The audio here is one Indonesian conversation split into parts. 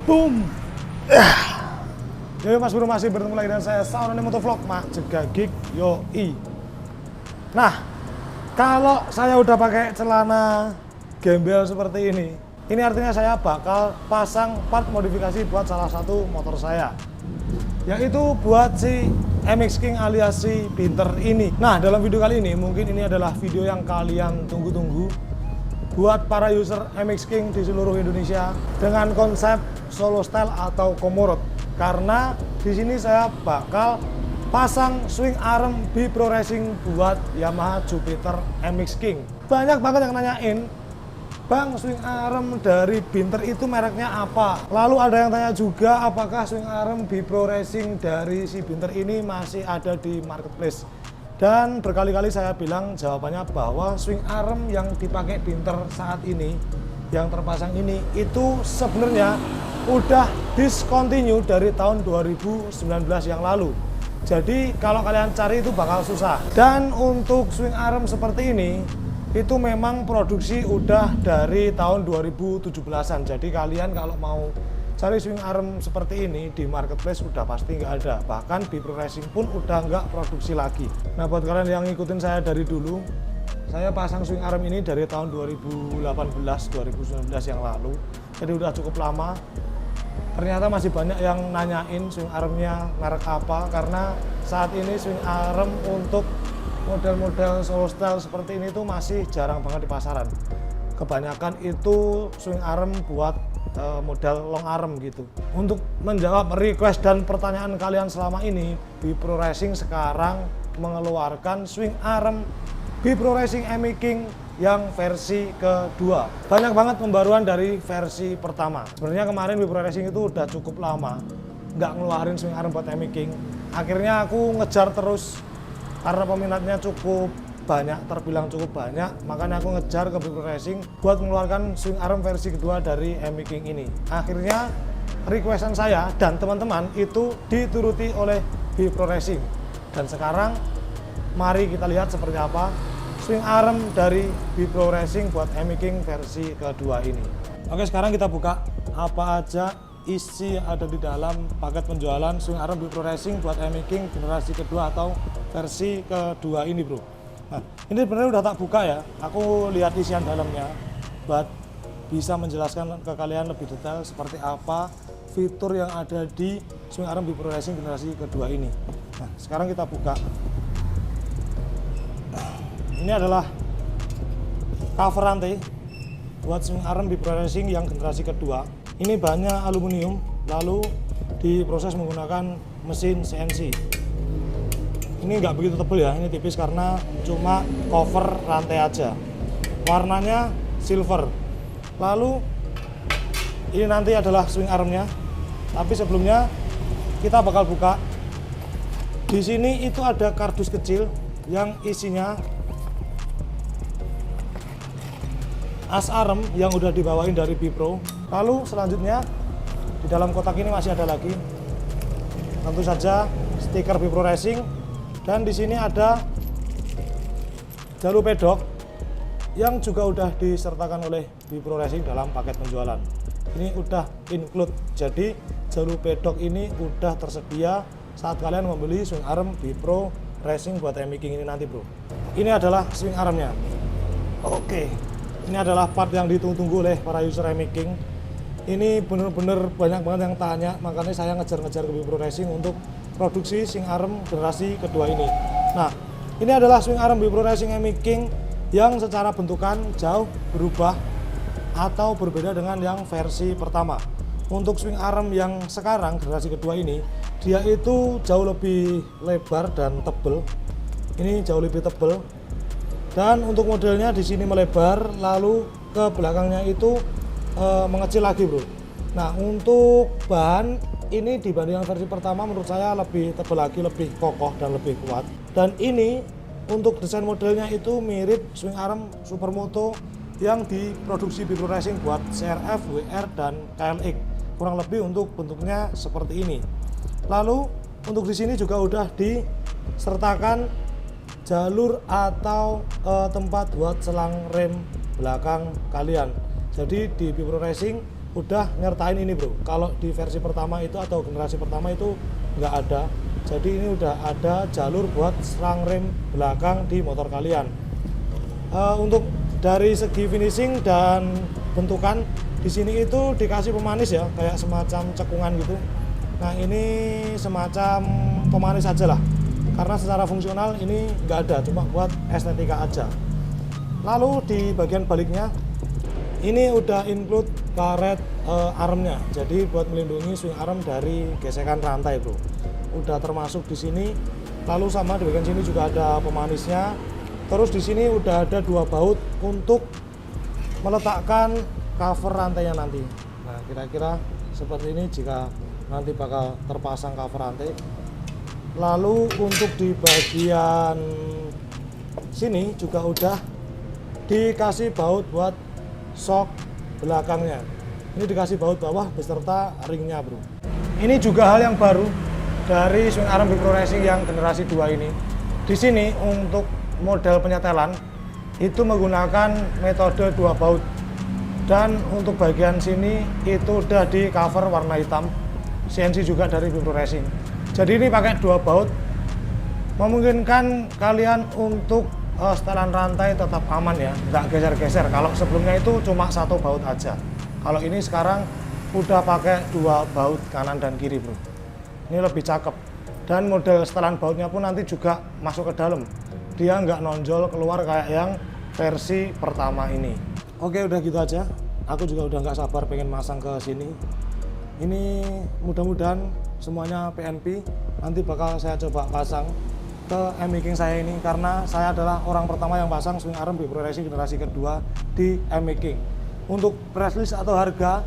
Boom. Yo Mas Bro, masih bertemu lagi dengan saya Saunone Motovlog Mak Jegagik Yoi. Nah, kalau saya udah pakai celana gembel seperti ini artinya saya bakal pasang part modifikasi buat salah satu motor saya, yaitu buat si MX King alias si Binter ini. Nah, dalam video kali ini mungkin ini adalah video yang kalian tunggu-tunggu buat para user MX King di seluruh Indonesia dengan konsep solo style atau komorot. Karena di sini saya bakal pasang swing arm B-Pro Racing buat Yamaha Jupiter MX King. Banyak banget yang nanyain, Bang, swing arm dari Binter itu mereknya apa? Lalu ada yang tanya juga, apakah swing arm B-Pro Racing dari si Binter ini masih ada di marketplace? Dan berkali-kali saya bilang jawabannya bahwa swing arm yang dipakai Binter saat ini, yang terpasang ini, itu sebenarnya udah discontinue dari tahun 2019 yang lalu. Jadi kalau kalian cari itu bakal susah. Dan untuk swing arm seperti ini, itu memang produksi udah dari tahun 2017-an. Jadi kalian kalau mau cari swing arm seperti ini di marketplace udah pasti nggak ada. Bahkan B-Pro Racing pun udah nggak produksi lagi. Nah, buat kalian yang ngikutin saya dari dulu, saya pasang swing arm ini dari tahun 2018-2019 yang lalu. Jadi udah cukup lama. Ternyata masih banyak yang nanyain swing armnya merek apa, karena saat ini swing arm untuk model-model solo style seperti ini tuh masih jarang banget di pasaran. Kebanyakan itu swing arm buat model long arm gitu. Untuk menjawab request dan pertanyaan kalian selama ini, B-Pro Racing sekarang mengeluarkan swing arm B-Pro Racing MX King yang versi kedua. Banyak banget pembaruan dari versi pertama. Sebenarnya kemarin B-Pro Racing itu udah cukup lama nggak ngeluarin swing arm buat MX King. Akhirnya aku ngejar terus karena peminatnya cukup banyak, terbilang cukup banyak, makanya aku ngejar ke B-Pro Racing buat mengeluarkan swing arm versi kedua dari MX King ini. Akhirnya requestan saya dan teman-teman itu dituruti oleh B-Pro Racing. Dan sekarang mari kita lihat seperti apa swing arm dari B-Pro Racing buat MX King versi kedua ini. Oke, sekarang kita buka apa aja isi yang ada di dalam paket penjualan swing arm B-Pro Racing buat MX King generasi kedua atau versi kedua ini, bro. Nah, ini sebenarnya udah tak buka ya. Aku lihat isian dalamnya buat bisa menjelaskan ke kalian lebih detail seperti apa fitur yang ada di swing arm B-Pro Racing generasi kedua ini. Nah, sekarang kita buka. Ini adalah cover rantai buat swing arm B-Pro Racing yang generasi kedua. Ini bahannya aluminium, lalu diproses menggunakan mesin CNC. Ini nggak begitu tebal ya, ini tipis karena cuma cover rantai aja. Warnanya silver. Lalu ini nanti adalah swing armnya. Tapi sebelumnya kita bakal buka. Di sini itu ada kardus kecil yang isinya as arm yang udah dibawain dari B-Pro. Lalu selanjutnya di dalam kotak ini masih ada lagi tentu saja stiker B-Pro Racing, dan di sini ada jalur pedok yang juga udah disertakan oleh B-Pro Racing dalam paket penjualan. Ini udah include, jadi jalur pedok ini udah tersedia saat kalian membeli swing arm B-Pro Racing buat MX King ini nanti, bro. Ini adalah swing armnya. Oke. Ini adalah part yang ditunggu-tunggu oleh para user MX King. Ini bener-bener banyak banget yang tanya, makanya saya ngejar-ngejar ke B-Pro Racing untuk produksi swing arm generasi kedua ini. Nah, ini adalah swing arm B-Pro Racing MX King yang secara bentukan jauh berubah atau berbeda dengan yang versi pertama. Untuk swing arm yang sekarang generasi kedua ini, dia itu jauh lebih lebar dan tebal. Ini jauh lebih tebal. Dan untuk modelnya di sini melebar, lalu ke belakangnya itu mengecil lagi, bro. Nah, untuk bahan ini dibanding yang versi pertama menurut saya lebih tebal lagi, lebih kokoh dan lebih kuat. Dan ini untuk desain modelnya itu mirip swing arm Supermoto yang diproduksi B-Pro Racing buat CRF, WR, dan KLX. Kurang lebih untuk bentuknya seperti ini. Lalu untuk di sini juga udah disertakan jalur atau tempat buat selang rem belakang kalian. Jadi di B-Pro Racing udah nyertain ini bro. Kalau di versi pertama itu atau generasi pertama itu nggak ada. Jadi ini udah ada jalur buat serang rem belakang di motor kalian. Untuk dari segi finishing dan bentukan di sini itu dikasih pemanis ya, kayak semacam cekungan gitu. Nah ini semacam pemanis aja lah, karena secara fungsional ini nggak ada, cuma buat estetika aja. Lalu di bagian baliknya ini udah include karet armnya, jadi buat melindungi swing arm dari gesekan rantai bro. Udah termasuk di sini. Lalu sama di bagian sini juga ada pemanisnya. Terus di sini udah ada 2 baut untuk meletakkan cover rantainya nanti. Nah kira-kira seperti ini jika nanti bakal terpasang cover rantai. Lalu untuk di bagian sini juga udah dikasih baut buat shock belakangnya. Ini dikasih baut bawah beserta ringnya bro. Ini juga hal yang baru dari swing arm Bipro Racing yang generasi 2 ini. Di sini untuk model penyetelan itu menggunakan metode 2 baut, dan untuk bagian sini itu udah di cover warna hitam CNC juga dari Bipro Racing. Jadi ini pakai 2 baut memungkinkan kalian untuk setelan rantai tetap aman ya, nggak geser-geser. Kalau sebelumnya itu cuma 1 baut aja, kalau ini sekarang udah pakai 2 baut kanan dan kiri bro. Ini lebih cakep, dan model setelan bautnya pun nanti juga masuk ke dalam, dia nggak nonjol keluar kayak yang versi pertama ini. Oke udah gitu aja, aku juga udah nggak sabar pengen masang ke sini. Ini mudah-mudahan semuanya PNP, nanti bakal saya coba pasang ke M-Making saya ini, karena saya adalah orang pertama yang pasang swing arm Bipro Racing generasi kedua di M-Making. Untuk price list atau harga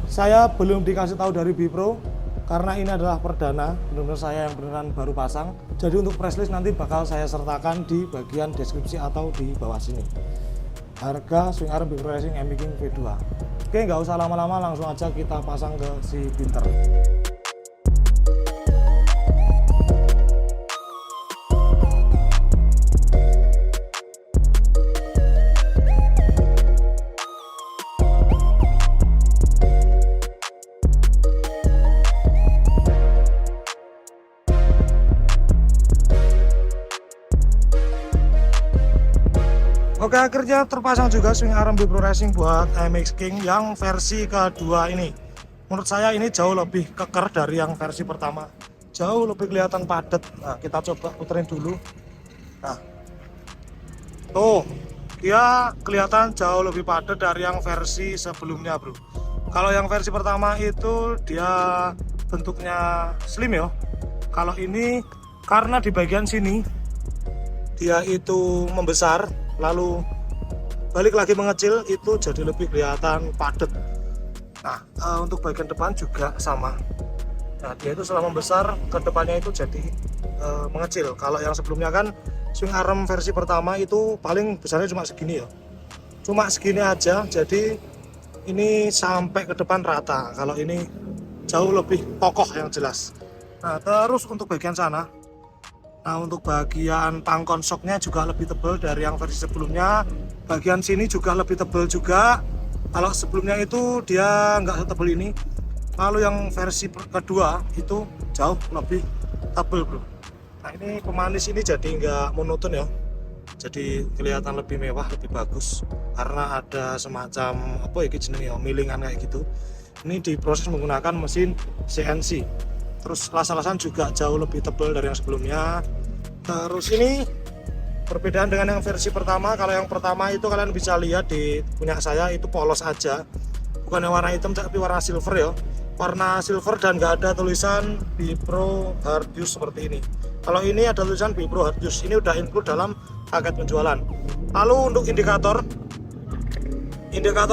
saya belum dikasih tahu dari Bipro, karena ini adalah perdana, benar-benar saya yang beneran baru pasang. Jadi untuk price list nanti bakal saya sertakan di bagian deskripsi atau di bawah sini. Harga swing arm Bipro Racing M-Making V2. Oke, nggak usah lama-lama, langsung aja kita pasang ke si Pinter. Oke, akhirnya terpasang juga swing arm Bipro Racing buat MX King yang versi kedua ini. Menurut saya ini jauh lebih keker dari yang versi pertama, jauh lebih kelihatan padat. Nah kita coba puterin dulu. Nah tuh, dia kelihatan jauh lebih padat dari yang versi sebelumnya bro. Kalau yang versi pertama itu dia bentuknya slim ya. Kalau ini karena di bagian sini dia itu membesar, lalu balik lagi mengecil, itu jadi lebih kelihatan padat. Nah untuk bagian depan juga sama. Nah dia itu setelah membesar, ke depannya itu jadi mengecil. Kalau yang sebelumnya kan swing arm versi pertama itu paling besarnya cuma segini ya, cuma segini aja. Jadi ini sampai ke depan rata. Kalau ini jauh lebih kokoh yang jelas. Nah terus untuk bagian sana, nah untuk bagian pangkon shocknya juga lebih tebal dari yang versi sebelumnya. Bagian sini juga lebih tebal juga. Kalau sebelumnya itu dia nggak setebal ini. Lalu yang versi kedua itu jauh lebih tebal bro. Nah ini pemanis ini jadi nggak monoton ya, jadi kelihatan lebih mewah, lebih bagus, karena ada semacam apa ya jenenge ya, milingan kayak gitu. Ini diproses menggunakan mesin CNC. Terus las-lasan juga jauh lebih tebal dari yang sebelumnya. Terus ini perbedaan dengan yang versi pertama. Kalau yang pertama itu kalian bisa lihat di punya saya itu polos aja, bukan yang warna hitam tapi warna silver ya, warna silver, dan nggak ada tulisan Bipro Hard Use seperti ini. Kalau ini ada tulisan Bipro Hard Use, ini udah include dalam paket penjualan. Lalu untuk indikator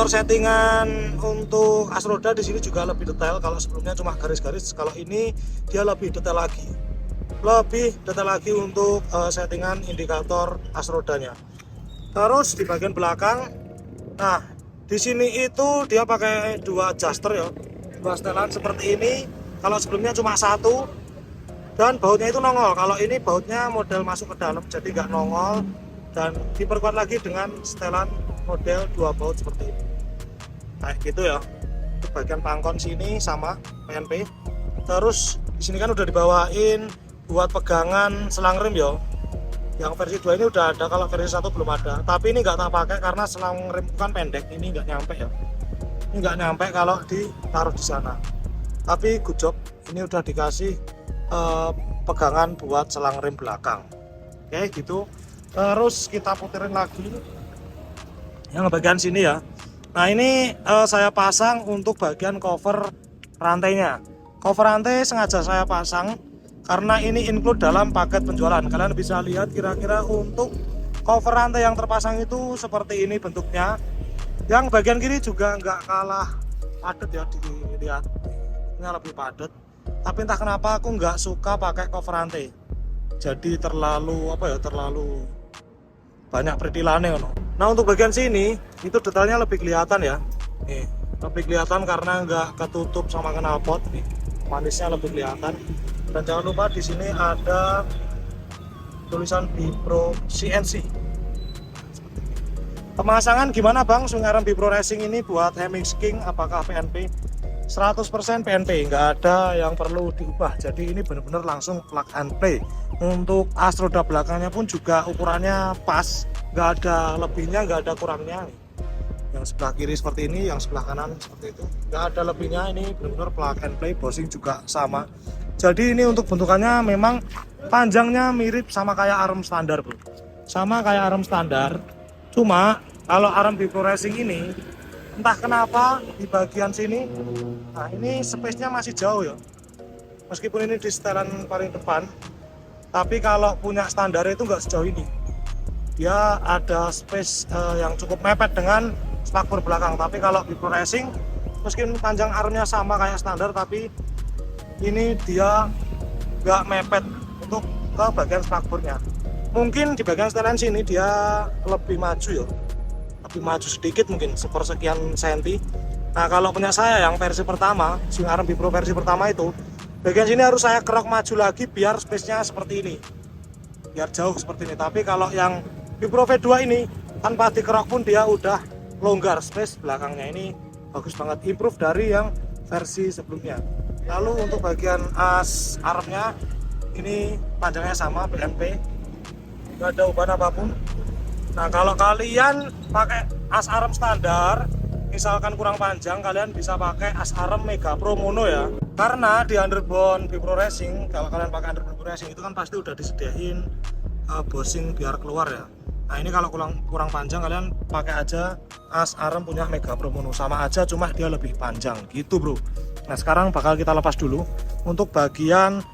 settingan untuk as roda di sini juga lebih detail. Kalau sebelumnya cuma garis-garis, kalau ini dia lebih detail lagi untuk settingan indikator as rodanya. Terus di bagian belakang, nah di sini itu dia pakai 2 adjuster ya, 2 setelan seperti ini. Kalau sebelumnya cuma 1, dan bautnya itu nongol. Kalau ini bautnya model masuk ke dalam, jadi nggak nongol, dan diperkuat lagi dengan setelan model 2 baut seperti ini, kayak gitu ya. untuk bagian pangkon sini sama PNP. Terus di sini kan udah dibawain buat pegangan selang rem ya. Yang versi 2 ini udah ada, kalau versi 1 belum ada. Tapi ini nggak tak pakai karena selang rem kan pendek, ini nggak nyampe ya. Ini nggak nyampe kalau ditaruh di sana. Tapi good job, ini udah dikasih pegangan buat selang rem belakang. Oke gitu. Terus kita puterin lagi yang bagian sini ya. Nah ini saya pasang untuk bagian cover rantainya. Cover rantai sengaja saya pasang karena ini include dalam paket penjualan. Kalian bisa lihat kira-kira untuk cover rantai yang terpasang itu seperti ini bentuknya. Yang bagian kiri juga nggak kalah padat ya, dilihat ini lebih padat. Tapi entah kenapa aku nggak suka pakai cover rantai. Jadi terlalu terlalu banyak peritilane. Nah untuk bagian sini itu detailnya lebih kelihatan ya. Nih, lebih kelihatan karena nggak ketutup sama knalpot. Nih, manisnya lebih kelihatan. Dan jangan lupa di sini ada tulisan Bipro CNC. Pemasangan gimana Bang swing arm Bipro Racing ini buat Hemmings King, apakah PNP? 100% PNP, nggak ada yang perlu diubah. Jadi ini benar-benar langsung plug and play. Untuk as roda belakangnya pun juga ukurannya pas, nggak ada lebihnya, nggak ada kurangnya. Yang sebelah kiri seperti ini, yang sebelah kanan seperti itu, nggak ada lebihnya. Ini benar-benar plug and play. Bosing juga sama. Jadi ini untuk bentukannya memang panjangnya mirip sama kayak arm standar bro, sama kayak arm standar. Cuma kalau arm Bipro Racing ini entah kenapa di bagian sini, nah ini space-nya masih jauh ya, meskipun ini di setelan paling depan, tapi kalau punya standar itu nggak sejauh ini. Dia ada space yang cukup mepet dengan spakbor belakang. Tapi kalau Bipro Racing meskipun panjang armnya sama kayak standar, tapi ini dia nggak mepet untuk ke bagian spakbornya. Mungkin di bagian setelan sini dia lebih maju ya, lebih maju sedikit, mungkin sepersekian senti. Nah kalau punya saya yang versi pertama, swing arm Bipro versi pertama itu, bagian sini harus saya kerok maju lagi biar space-nya seperti ini, biar jauh seperti ini. Tapi kalau yang Bipro V2 ini tanpa dikerok pun dia udah longgar, space belakangnya ini bagus banget, improve dari yang versi sebelumnya. Lalu untuk bagian as armnya ini panjangnya sama PNP, nggak ada ubahan apapun. Nah kalau kalian pakai as arm standar, misalkan kurang panjang, kalian bisa pakai as arm Mega Pro Mono ya. Karena di underbone Bipro Racing, kalau kalian pakai underbone Bipro Racing itu kan pasti udah disediain bosing biar keluar ya. Nah ini kalau kurang panjang, kalian pakai aja as arm punya Mega Pro Mono, sama aja, cuma dia lebih panjang gitu bro. Nah sekarang bakal kita lepas dulu untuk bagian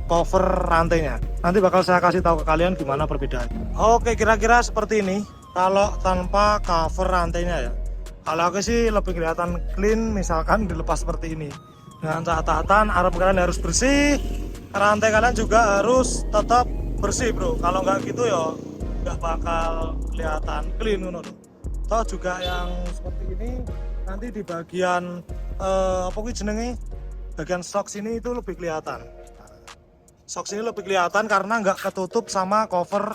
cover rantainya. Nanti bakal saya kasih tahu ke kalian gimana perbedaan. Oke, kira-kira seperti ini kalau tanpa cover rantainya ya. Kalau aku sih lebih kelihatan clean misalkan dilepas seperti ini. Dengan catatan arm kalian harus bersih, rantai kalian juga harus tetap bersih bro. Kalau nggak gitu ya nggak bakal kelihatan clean menurut. Toh juga yang seperti ini nanti di bagian bagian shock sini itu lebih kelihatan. Shock sini lebih kelihatan karena nggak ketutup sama cover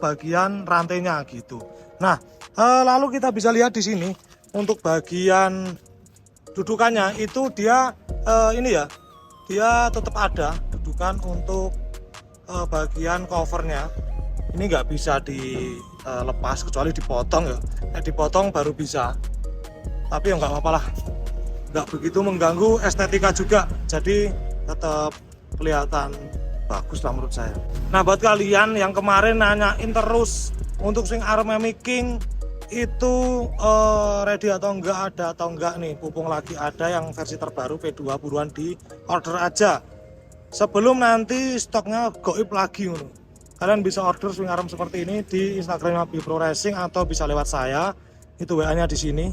bagian rantainya gitu. Nah lalu kita bisa lihat di sini untuk bagian dudukannya itu dia ini ya, dia tetap ada dudukan untuk bagian covernya. Ini nggak bisa dilepas kecuali dipotong ya. Dipotong baru bisa. Tapi ya nggak apa-apa lah, nggak begitu mengganggu estetika juga, jadi tetap kelihatan bagus lah menurut saya. Nah buat kalian yang kemarin nanyain terus untuk swing arm Hemmings King itu ready atau enggak, ada atau enggak nih, pupung lagi ada yang versi terbaru V2, buruan di order aja sebelum nanti stoknya goib lagi. Kalian bisa order swing arm seperti ini di Instagram Bipro Racing atau bisa lewat saya, itu WA nya di sini.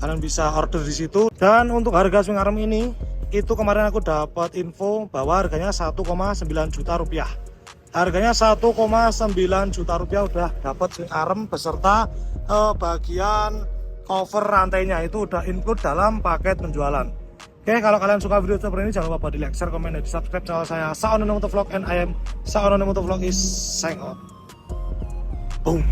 Kalian bisa order di situ. Dan untuk harga swing arm ini, itu kemarin aku dapat info bahwa harganya 1,9 juta rupiah. Harganya 1,9 juta rupiah udah dapat swing arm beserta bagian cover rantainya, itu udah include dalam paket penjualan. Oke, kalau kalian suka video seperti ini jangan lupa di like, share, komen, dan di subscribe channel saya Saono Motovlog, and I am Saono Motovlog is sign out. Boom.